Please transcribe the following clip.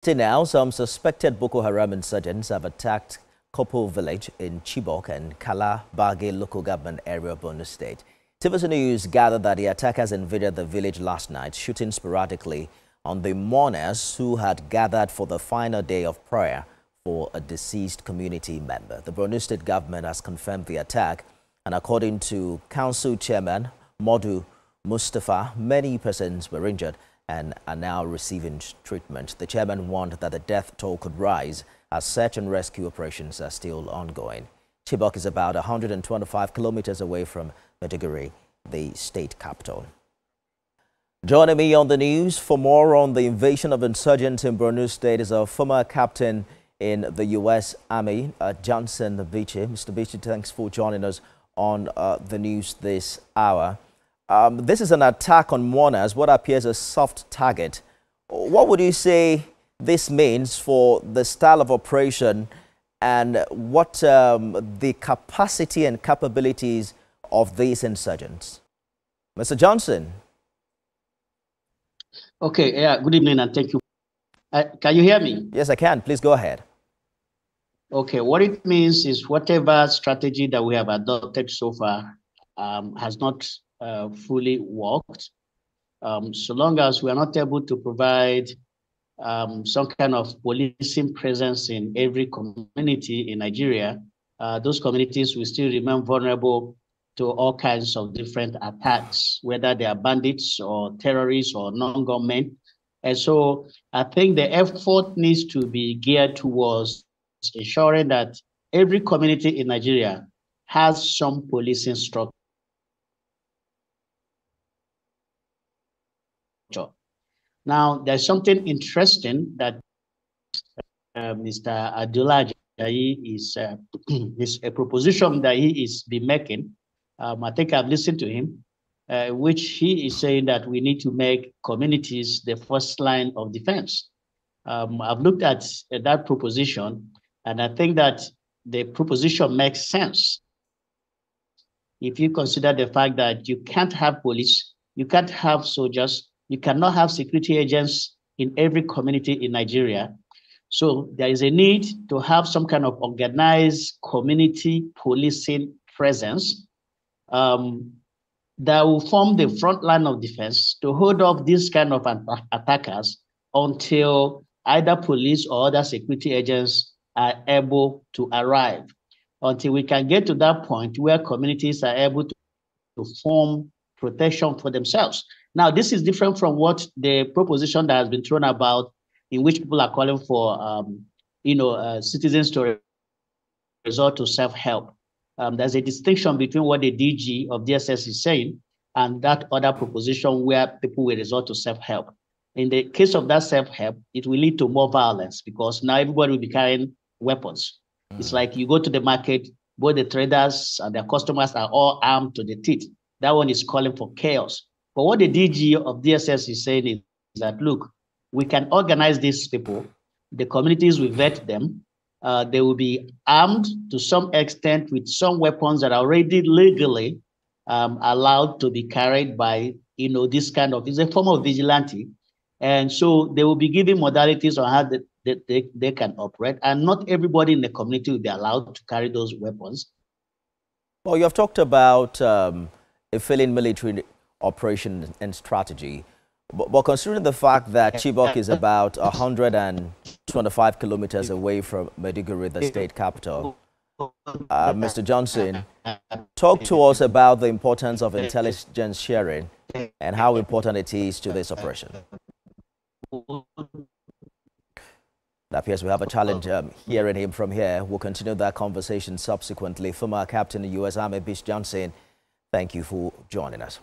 Till now, some suspected Boko Haram insurgents have attacked Kopo village in Chibok and Balge local government area of Borno State. TVC News gathered that the attackers invaded the village last night, shooting sporadically on the mourners who had gathered for the final day of prayer for a deceased community member. The Borno State government has confirmed the attack, and according to Council Chairman Modu Mustafa, many persons were injured and are now receiving treatment. The chairman warned that the death toll could rise as search and rescue operations are still ongoing. Chibok is about 125 kilometers away from Maiduguri, the state capital. Joining me on the news for more on the invasion of insurgents in Borno State is a former captain in the U.S. Army, Johnson Bichi. Mr. Bichi, thanks for joining us on the news this hour. This is an attack on mourners, what appears a soft target. What would you say this means for the style of operation and what the capacity and capabilities of these insurgents? Mr. Johnson. Okay, yeah, good evening and thank you. Can you hear me? Yes, I can. Please go ahead. Okay, what it means is whatever strategy that we have adopted so far has not fully worked. So long as we are not able to provide some kind of policing presence in every community in Nigeria, those communities will still remain vulnerable to all kinds of different attacks, whether they are bandits or terrorists or non-government. And so I think the effort needs to be geared towards ensuring that every community in Nigeria has some policing structure. Now, there's something interesting that Mr. Abdullah is a proposition that he is be making. I think I've listened to him, which he is saying that we need to make communities the first line of defense. I've looked at that proposition, and I think that the proposition makes sense. If you consider the fact that you can't have police, you can't have soldiers, you cannot have security agents in every community in Nigeria. So there is a need to have some kind of organized community policing presence that will form the front line of defense to hold off these kind of attackers until either police or other security agents are able to arrive. Until we can get to that point where communities are able to form protection for themselves. Now, this is different from what the proposition that has been thrown about, in which people are calling for, citizens to resort to self-help. There's a distinction between what the DG of DSS is saying and that other proposition where people will resort to self-help. In the case of that self-help, it will lead to more violence because now everybody will be carrying weapons. It's like you go to the market, both the traders and their customers are all armed to the teeth. That one is calling for chaos. But what the DG of DSS is saying is that, look, we can organize these people, the communities will vet them, they will be armed to some extent with some weapons that are already legally allowed to be carried by, this kind of, it's a form of vigilante. And so they will be given modalities on how they can operate, and not everybody in the community will be allowed to carry those weapons. Well, you have talked about a failing military operation and strategy, but considering the fact that Chibok is about 125 kilometers away from Maiduguri, the state capital, Mr. Johnson, talk to us about the importance of intelligence sharing and how important it is to this operation. It appears we have a challenge hearing him from here. We'll continue that conversation subsequently. Former Captain of the U.S. Army, Bish Johnson, thank you for joining us.